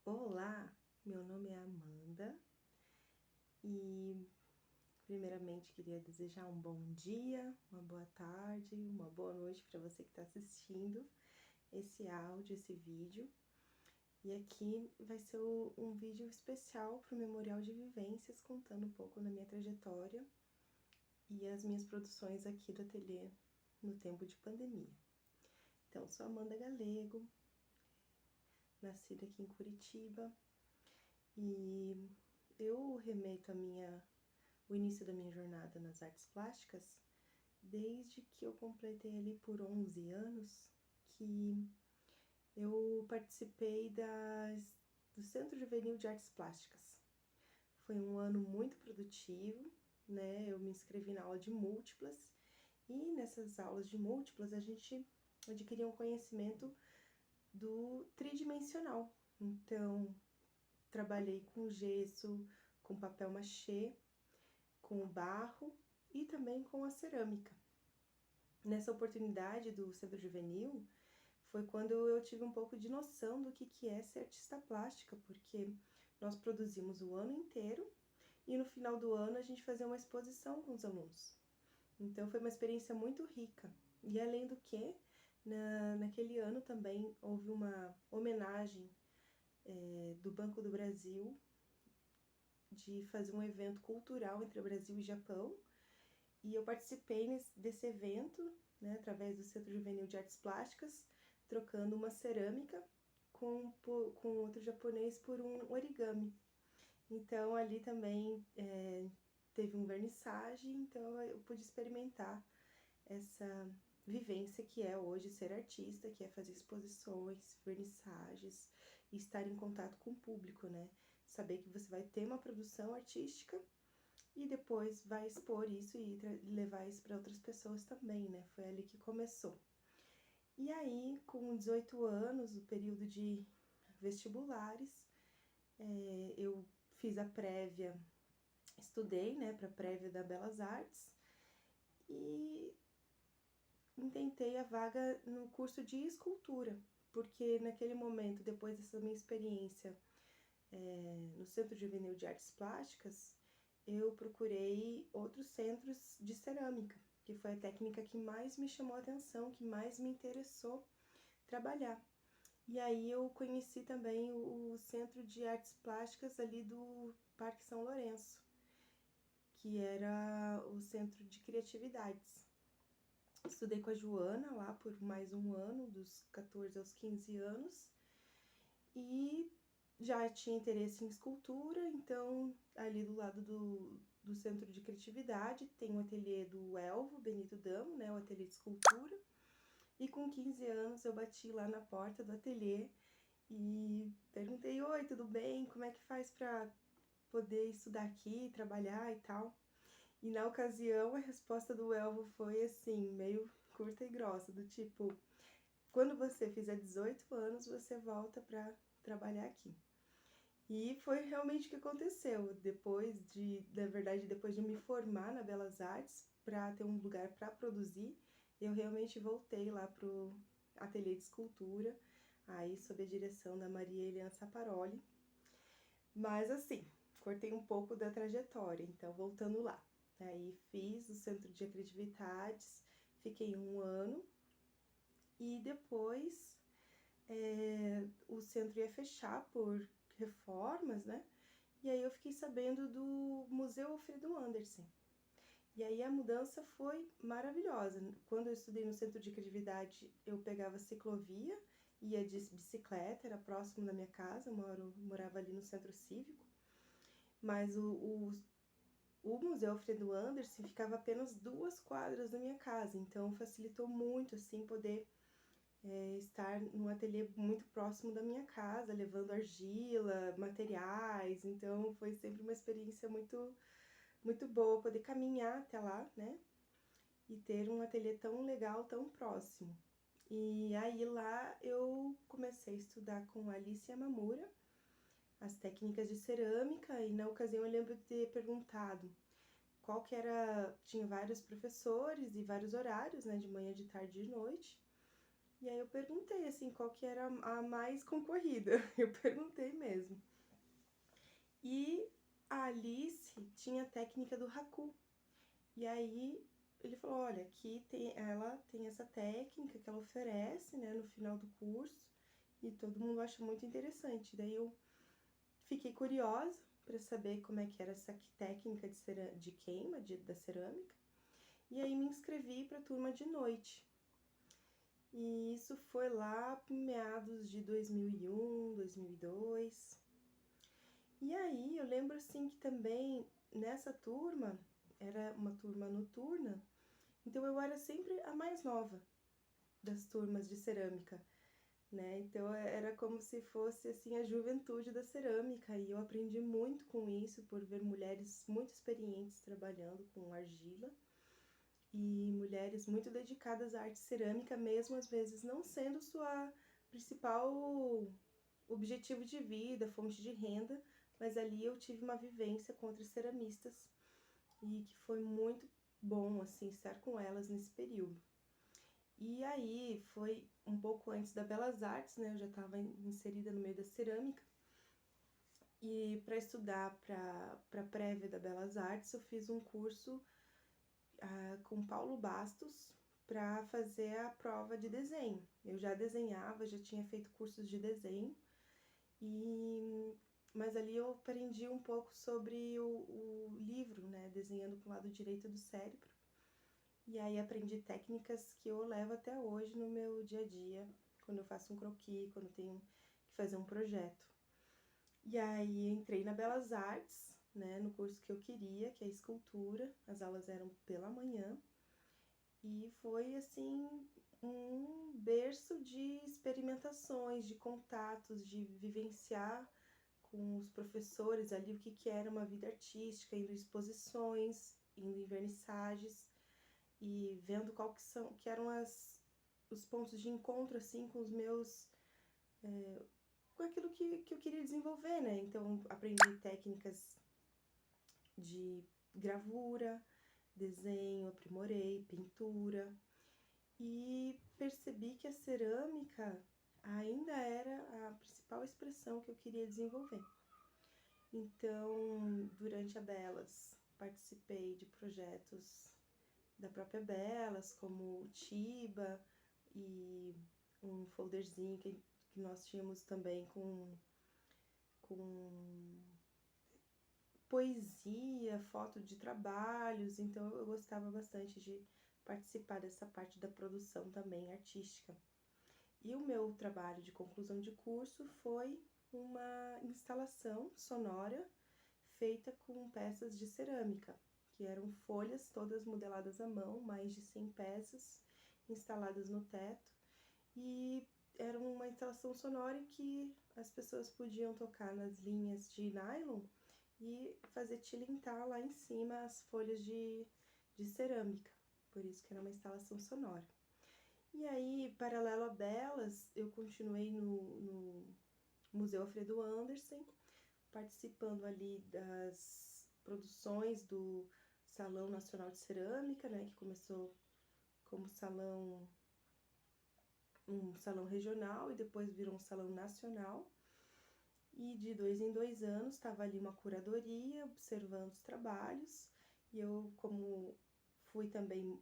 Olá, meu nome é Amanda e primeiramente queria desejar um bom dia, uma boa tarde, uma boa noite para você que está assistindo esse áudio, esse vídeo. E aqui vai ser um vídeo especial para o Memorial de Vivências, contando um pouco da minha trajetória e as minhas produções aqui do ateliê no tempo de pandemia. Então, sou Amanda Galego, nascida aqui em Curitiba, e eu remeto o início da minha jornada nas artes plásticas desde que eu completei ali por 11 anos, que eu participei do Centro Juvenil de Artes Plásticas. Foi um ano muito produtivo, né? Eu me inscrevi na aula de múltiplas e nessas aulas de múltiplas a gente adquiria um conhecimento do tridimensional. Então, trabalhei com gesso, com papel machê, com o barro e também com a cerâmica. Nessa oportunidade do Centro Juvenil, foi quando eu tive um pouco de noção do que é ser artista plástica, porque nós produzimos o ano inteiro e no final do ano a gente fazia uma exposição com os alunos. Então foi uma experiência muito rica. E além do que, naquele ano também houve uma homenagem do Banco do Brasil de fazer um evento cultural entre o Brasil e Japão. E eu participei desse evento, né, através do Centro Juvenil de Artes Plásticas, trocando uma cerâmica com outro japonês por um origami. Então ali também teve um vernissage, então eu pude experimentar essa vivência que é hoje ser artista, que é fazer exposições, vernissagens e estar em contato com o público, né? Saber que você vai ter uma produção artística e depois vai expor isso e levar isso para outras pessoas também, né? Foi ali que começou. E aí, com 18 anos, o período de vestibulares, eu fiz a prévia, estudei, né, para a prévia da Belas Artes e tentei a vaga no curso de escultura, porque naquele momento, depois dessa minha experiência no Centro Juvenil de Artes Plásticas, eu procurei outros centros de cerâmica, que foi a técnica que mais me chamou a atenção, que mais me interessou trabalhar. E aí eu conheci também o Centro de Artes Plásticas ali do Parque São Lourenço, que era o Centro de Criatividades. Estudei com a Joana lá por mais um ano, dos 14 aos 15 anos, e já tinha interesse em escultura, então ali do lado do Centro de Criatividade tem o ateliê do Elvo Benito Damo, né, o ateliê de escultura, e com 15 anos eu bati lá na porta do ateliê e perguntei: oi, tudo bem? Como é que faz para poder estudar aqui, trabalhar e tal? E na ocasião a resposta do Elvo foi assim, meio curta e grossa, do tipo: quando você fizer 18 anos, você volta para trabalhar aqui. E foi realmente o que aconteceu. Depois de me formar na Belas Artes, para ter um lugar para produzir, eu realmente voltei lá pro ateliê de escultura, aí sob a direção da Maria Helena Saparoli. Mas assim, cortei um pouco da trajetória, então voltando lá. Aí fiz o Centro de Criatividades, fiquei um ano e depois o centro ia fechar por reformas, né? E aí eu fiquei sabendo do Museu Alfredo Anderson. E aí a mudança foi maravilhosa. Quando eu estudei no Centro de Criatividade, eu pegava a ciclovia, ia de bicicleta, era próximo da minha casa, morava ali no Centro Cívico. Mas o Museu Alfredo Anderson ficava apenas 2 quadras da minha casa, então facilitou muito, assim, poder estar num ateliê muito próximo da minha casa, levando argila, materiais, então foi sempre uma experiência muito boa poder caminhar até lá, né? E ter um ateliê tão legal, tão próximo. E aí lá eu comecei a estudar com Alice Yamamura as técnicas de cerâmica e na ocasião eu lembro de ter perguntado qual que era, tinha vários professores e vários horários, né, de manhã, de tarde e de noite. E aí eu perguntei, assim, qual que era a mais concorrida. Eu perguntei mesmo. E a Alice tinha a técnica do Haku. E aí ele falou, olha, ela tem essa técnica que ela oferece, né, no final do curso. E todo mundo acha muito interessante. Daí eu fiquei curiosa para saber como é que era essa técnica de queima da cerâmica. E aí me inscrevi para a turma de noite. E isso foi lá em meados de 2001, 2002. E aí eu lembro assim que também nessa turma, era uma turma noturna, então eu era sempre a mais nova das turmas de cerâmica, né? Então era como se fosse assim a juventude da cerâmica e eu aprendi muito com isso por ver mulheres muito experientes trabalhando com argila e mulheres muito dedicadas à arte cerâmica, mesmo às vezes não sendo sua principal objetivo de vida, fonte de renda, mas ali eu tive uma vivência com outras ceramistas e que foi muito bom assim estar com elas nesse período. E aí foi um pouco antes da Belas Artes, né? Eu já estava inserida no meio da cerâmica. E para estudar para a prévia da Belas Artes, eu fiz um curso com Paulo Bastos para fazer a prova de desenho. Eu já desenhava, já tinha feito cursos de desenho, mas ali eu aprendi um pouco sobre o livro, né? Desenhando com o lado direito do cérebro. E aí aprendi técnicas que eu levo até hoje no meu dia a dia, quando eu faço um croquis, quando tenho que fazer um projeto. E aí entrei na Belas Artes, né, no curso que eu queria, que é escultura. As aulas eram pela manhã. E foi assim um berço de experimentações, de contatos, de vivenciar com os professores ali o que era uma vida artística, indo em exposições, indo em vernissagens e vendo que eram os pontos de encontro assim com os meus com aquilo que eu queria desenvolver, né? Então aprendi técnicas de gravura, desenho, aprimorei, pintura e percebi que a cerâmica ainda era a principal expressão que eu queria desenvolver. Então, durante a Belas, participei de projetos da própria Belas, como o Tiba e um folderzinho que nós tínhamos também com poesia, foto de trabalhos, então eu gostava bastante de participar dessa parte da produção também artística. E o meu trabalho de conclusão de curso foi uma instalação sonora feita com peças de cerâmica, que eram folhas todas modeladas à mão, mais de 100 peças instaladas no teto, e era uma instalação sonora em que as pessoas podiam tocar nas linhas de nylon e fazer tilintar lá em cima as folhas de cerâmica, por isso que era uma instalação sonora. E aí, paralelo a Belas, eu continuei no Museu Alfredo Anderson, participando ali das produções do Salão Nacional de Cerâmica, né, que começou como um salão regional e depois virou um salão nacional. E de 2 em 2 anos estava ali uma curadoria observando os trabalhos e eu, como fui também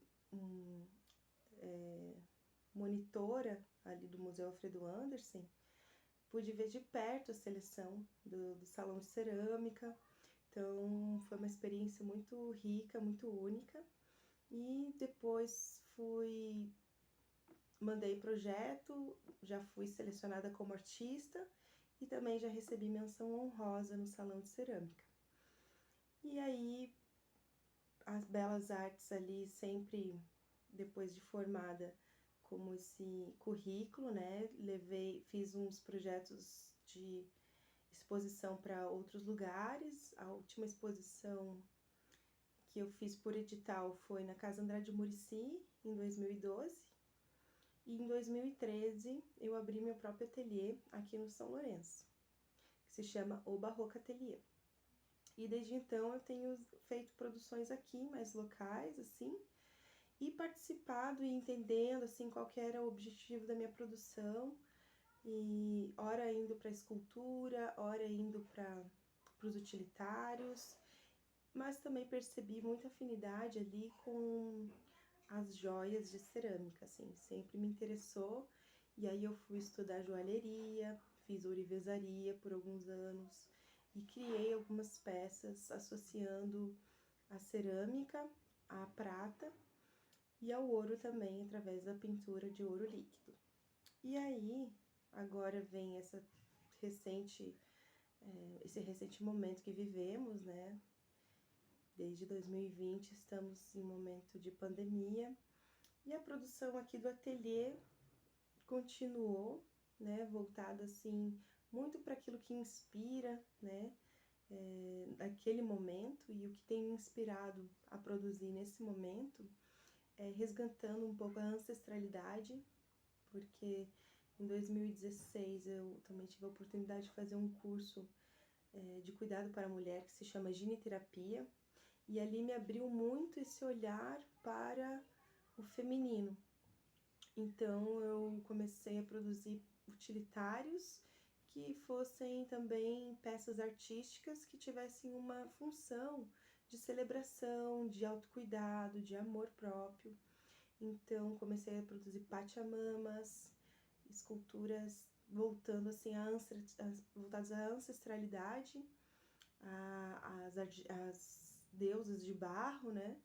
monitora ali do Museu Alfredo Anderson, pude ver de perto a seleção do Salão de Cerâmica. Então foi uma experiência muito rica, muito única. E depois mandei projeto, já fui selecionada como artista e também já recebi menção honrosa no Salão de Cerâmica. E aí as belas artes ali sempre, depois de formada, como esse currículo, né? Fiz uns projetos de exposição para outros lugares. A última exposição que eu fiz por edital foi na Casa Andrade Muricy, em 2012. E em 2013 eu abri meu próprio ateliê aqui no São Lourenço, que se chama O Barroco Ateliê. E desde então eu tenho feito produções aqui, mais locais, assim, e participado e entendendo assim qual que era o objetivo da minha produção, e ora indo para escultura, ora indo para os utilitários, mas também percebi muita afinidade ali com as joias de cerâmica, assim, sempre me interessou. E aí eu fui estudar joalheria, fiz ourivesaria por alguns anos e criei algumas peças associando a cerâmica, a prata e ao ouro também, através da pintura de ouro líquido. E aí, agora vem esse recente momento que vivemos, né? Desde 2020 estamos em momento de pandemia e a produção aqui do ateliê continuou, né? Voltada assim muito para aquilo que inspira, né? Naquele momento, e o que tem me inspirado a produzir nesse momento é resgatando um pouco a ancestralidade, porque em 2016 eu também tive a oportunidade de fazer um curso de cuidado para a mulher que se chama Giniterapia, e ali me abriu muito esse olhar para o feminino. Então eu comecei a produzir utilitários que fossem também peças artísticas que tivessem uma função de celebração, de autocuidado, de amor próprio. Então comecei a produzir pachamamas, esculturas voltando assim voltadas à ancestralidade, as deusas de barro, né?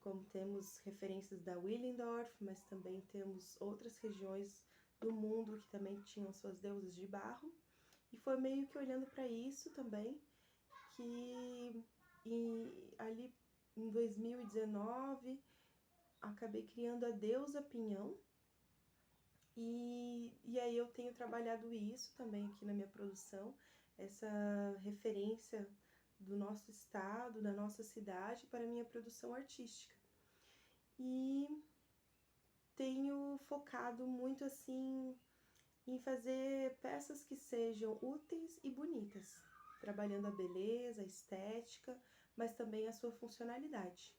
Como temos referências da Willendorf, mas também temos outras regiões do mundo que também tinham suas deusas de barro. E foi meio que olhando para isso também que ali em 2019 acabei criando a deusa Pinhão, e aí eu tenho trabalhado isso também aqui na minha produção, essa referência do nosso estado, da nossa cidade para a minha produção artística. E tenho focado muito assim em fazer peças que sejam úteis e bonitas, trabalhando a beleza, a estética, mas também a sua funcionalidade.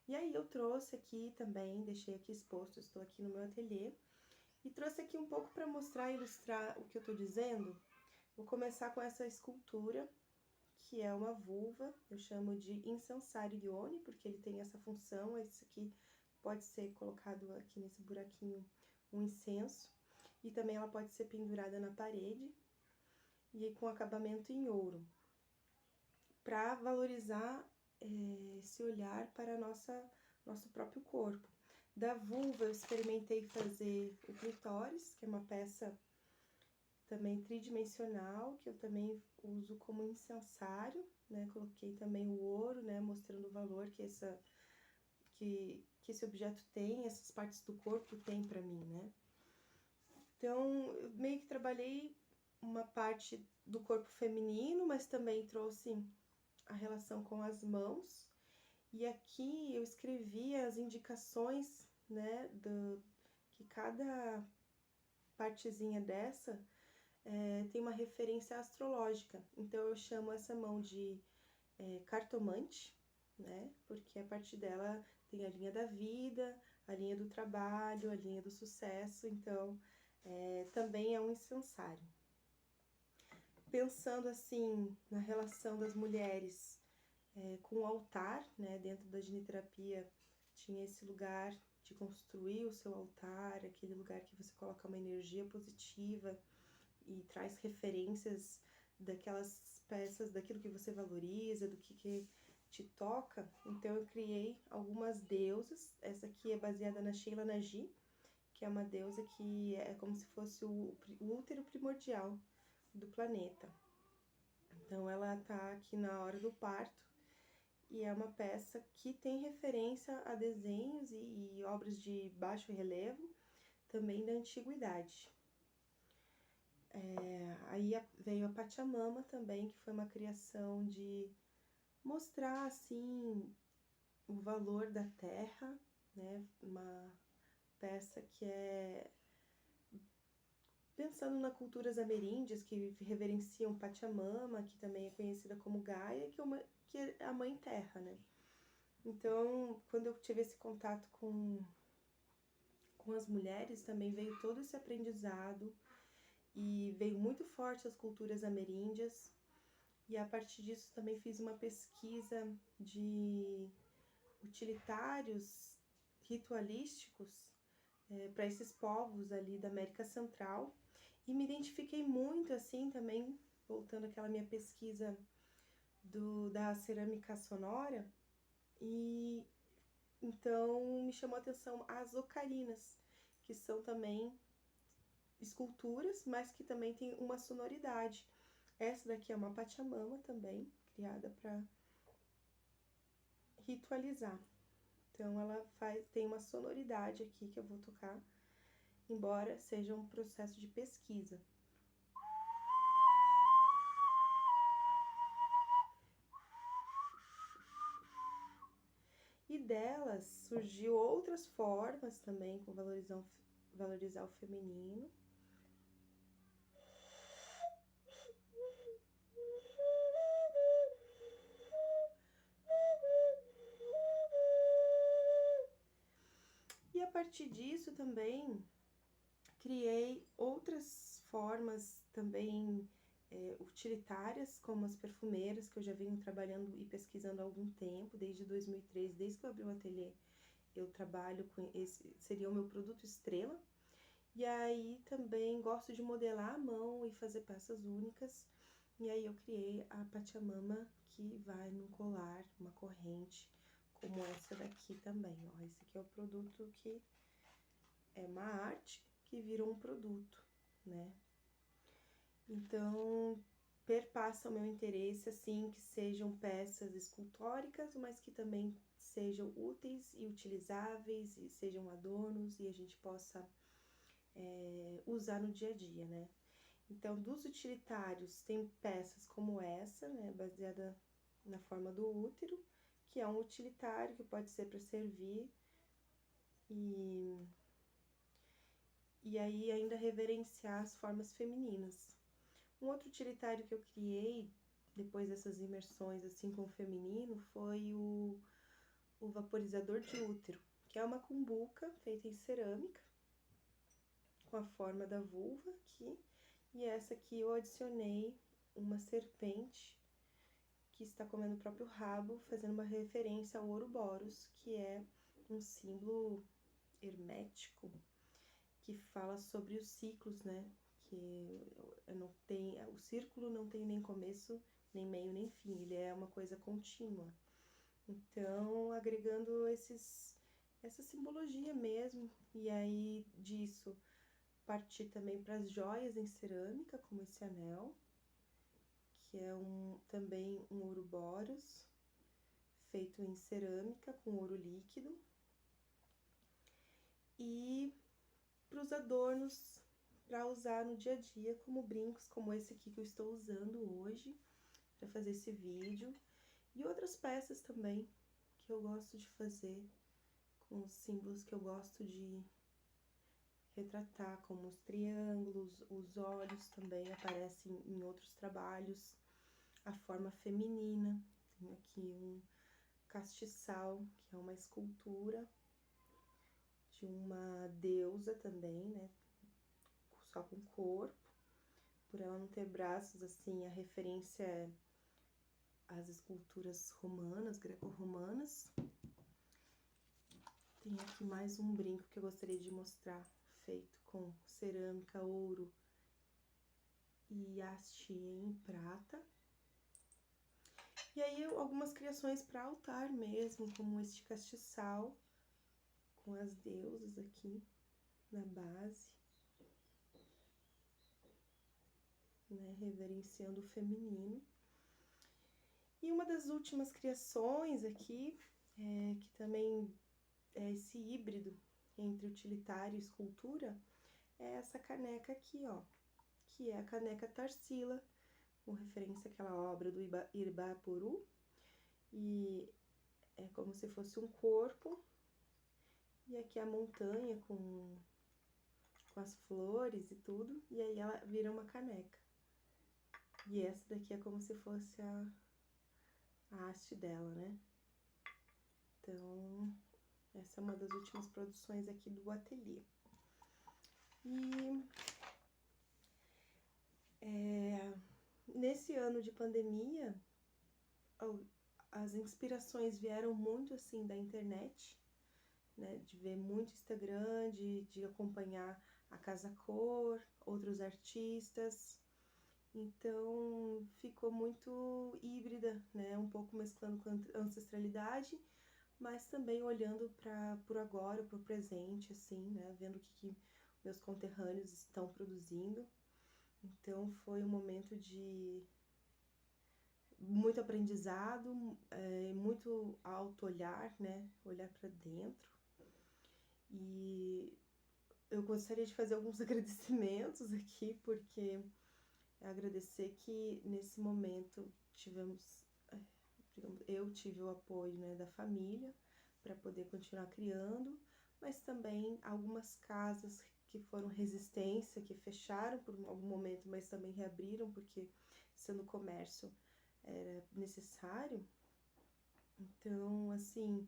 E aí eu trouxe aqui também, deixei aqui exposto, estou aqui no meu ateliê, e trouxe aqui um pouco para mostrar e ilustrar o que eu estou dizendo. Vou começar com essa escultura, que é uma vulva, eu chamo de incensarione, porque ele tem essa função. Esse aqui pode ser colocado aqui nesse buraquinho um incenso, e também ela pode ser pendurada na parede, e com acabamento em ouro, para valorizar esse olhar para nosso próprio corpo. Da vulva eu experimentei fazer o clitóris, que é uma peça também tridimensional, que eu também uso como incensário, né? Coloquei também o ouro, né? Mostrando o valor que esse objeto tem, essas partes do corpo tem para mim, né? Então, eu meio que trabalhei uma parte do corpo feminino, mas também trouxe a relação com as mãos. E aqui eu escrevi as indicações, né, que cada partezinha dessa tem uma referência astrológica. Então eu chamo essa mão de cartomante, né, porque a partir dela tem a linha da vida, a linha do trabalho, a linha do sucesso, então também é um incensário. Pensando assim na relação das mulheres com o altar, né? Dentro da giniterapia tinha esse lugar de construir o seu altar, aquele lugar que você coloca uma energia positiva e traz referências daquelas peças, daquilo que você valoriza, do que te toca. Então eu criei algumas deusas. Essa aqui é baseada na Sheila Nagy, que é uma deusa que é como se fosse o útero primordial do planeta. Então ela tá aqui na hora do parto, e é uma peça que tem referência a desenhos e obras de baixo relevo, também da antiguidade. Aí veio a Pachamama também, que foi uma criação de mostrar assim o valor da terra, né? Uma peça que é pensando nas culturas ameríndias que reverenciam Pachamama, que também é conhecida como Gaia, que é a mãe terra, né? Então, quando eu tive esse contato com as mulheres, também veio todo esse aprendizado e veio muito forte as culturas ameríndias. E a partir disso também fiz uma pesquisa de utilitários ritualísticos para esses povos ali da América Central. E me identifiquei muito assim também, voltando àquela minha pesquisa da cerâmica sonora. E então me chamou a atenção as ocarinas, que são também esculturas, mas que também tem uma sonoridade. Essa daqui é uma pachamama também, criada para ritualizar. Então ela tem uma sonoridade aqui que eu vou tocar, embora seja um processo de pesquisa. E delas surgiu outras formas também com valorizar o feminino. E a partir disso também criei outras formas também utilitárias, como as perfumeiras, que eu já venho trabalhando e pesquisando há algum tempo, desde 2013, desde que eu abri o ateliê, eu trabalho com esse, seria o meu produto estrela. E aí também gosto de modelar à mão e fazer peças únicas. E aí eu criei a Pachamama, que vai num colar, uma corrente, como essa daqui também, ó. Esse aqui é o produto que é uma arte que virou um produto, né? Então, perpassa o meu interesse, assim, que sejam peças escultóricas, mas que também sejam úteis e utilizáveis, e sejam adornos, e a gente possa usar no dia a dia, né? Então, dos utilitários, tem peças como essa, né, baseada na forma do útero, que é um utilitário que pode ser para servir e aí ainda reverenciar as formas femininas. Um outro utilitário que eu criei depois dessas imersões assim com o feminino foi o vaporizador de útero, que é uma cumbuca feita em cerâmica com a forma da vulva aqui, e essa aqui eu adicionei uma serpente que está comendo o próprio rabo, fazendo uma referência ao Ouroboros, que é um símbolo hermético que fala sobre os ciclos, né? Que não tem, o círculo não tem nem começo, nem meio, nem fim, ele é uma coisa contínua. Então, agregando essa simbologia mesmo, e aí disso partir também para as joias em cerâmica, como esse anel, que é também um Ouroboros, feito em cerâmica com ouro líquido. E para os adornos para usar no dia a dia, como brincos como esse aqui que eu estou usando hoje para fazer esse vídeo. E outras peças também que eu gosto de fazer com os símbolos que eu gosto de retratar, como os triângulos, os olhos também aparecem em outros trabalhos, a forma feminina. Tenho aqui um castiçal, que é uma escultura de uma deusa também, né? Só com corpo. Por ela não ter braços, assim, a referência é às esculturas romanas, greco-romanas. Tem aqui mais um brinco que eu gostaria de mostrar, feito com cerâmica, ouro e haste em prata. E aí algumas criações para altar mesmo, como este castiçal com as deusas aqui na base, né, reverenciando o feminino. E uma das últimas criações aqui, que também é esse híbrido entre utilitário e escultura, é essa caneca aqui, ó, que é a caneca Tarsila, com referência àquela obra do Iribapuru, e é como se fosse um corpo, e aqui a montanha com as flores e tudo, e aí ela vira uma caneca. E essa daqui é como se fosse a haste dela, né? Então, essa é uma das últimas produções aqui do ateliê. E nesse ano de pandemia, as inspirações vieram muito assim da internet, né? De ver muito Instagram, de acompanhar a Casa Cor, outros artistas. Então ficou muito híbrida, né? Um pouco mesclando com a ancestralidade, mas também olhando para por agora, para o presente, assim, né? Vendo o que meus conterrâneos estão produzindo. Então foi um momento de muito aprendizado, muito auto-olhar, né? Olhar para dentro. E eu gostaria de fazer alguns agradecimentos aqui, porque agradecer que nesse momento eu tive o apoio, né, da família para poder continuar criando, mas também algumas casas que foram resistência, que fecharam por algum momento, mas também reabriram porque sendo comércio era necessário. Então, assim,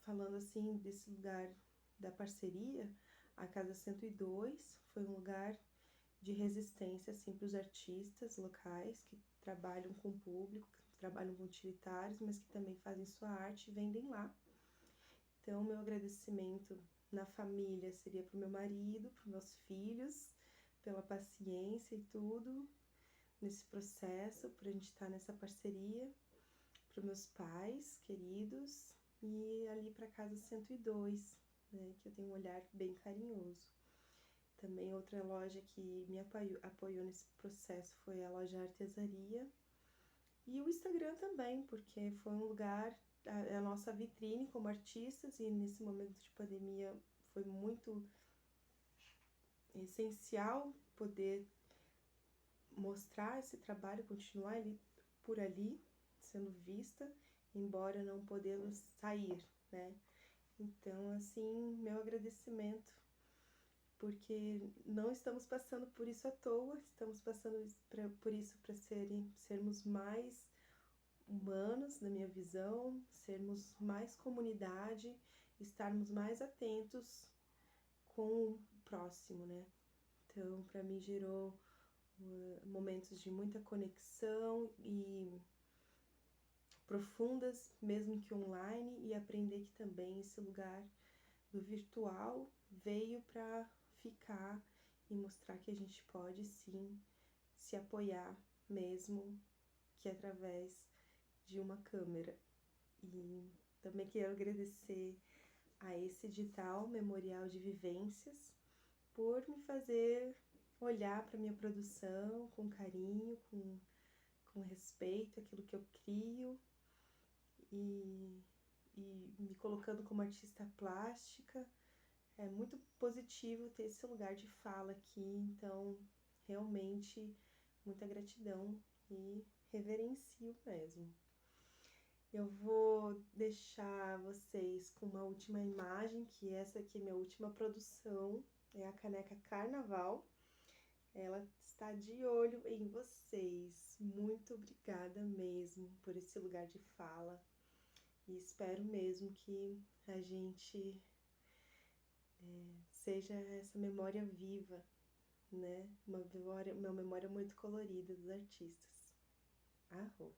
falando assim desse lugar da parceria, a Casa 102 foi um lugar de resistência assim, para os artistas locais que trabalham com o público, que trabalham com utilitários, mas que também fazem sua arte e vendem lá. Então, meu agradecimento na família seria para o meu marido, para os meus filhos, pela paciência e tudo nesse processo, por a gente estar nessa parceria, para os meus pais queridos e ali para a Casa 102, né, que eu tenho um olhar bem carinhoso. Também outra loja que me apoiou nesse processo foi a loja Artesaria. E o Instagram também, porque foi um lugar, a nossa vitrine como artistas, e nesse momento de pandemia foi muito essencial poder mostrar esse trabalho, continuar por ali, sendo vista, embora não podemos sair, né? Então, assim, meu agradecimento, porque não estamos passando por isso à toa, estamos passando por isso para sermos mais humanos, na minha visão, sermos mais comunidade, estarmos mais atentos com o próximo, né? Então, para mim, gerou momentos de muita conexão e profundas, mesmo que online, e aprender que também esse lugar do virtual veio para ficar e mostrar que a gente pode sim se apoiar, mesmo que através de uma câmera. E também quero agradecer a esse edital Memorial de Vivências por me fazer olhar para minha produção com carinho, com respeito àquilo que eu crio e me colocando como artista plástica. É muito positivo ter esse lugar de fala aqui, então realmente muita gratidão e reverencio mesmo. Eu vou deixar vocês com uma última imagem, que essa aqui é minha última produção, é a caneca Carnaval. Ela está de olho em vocês. Muito obrigada mesmo por esse lugar de fala. E espero mesmo que a gente seja essa memória viva, né? Uma memória muito colorida dos artistas. Arro!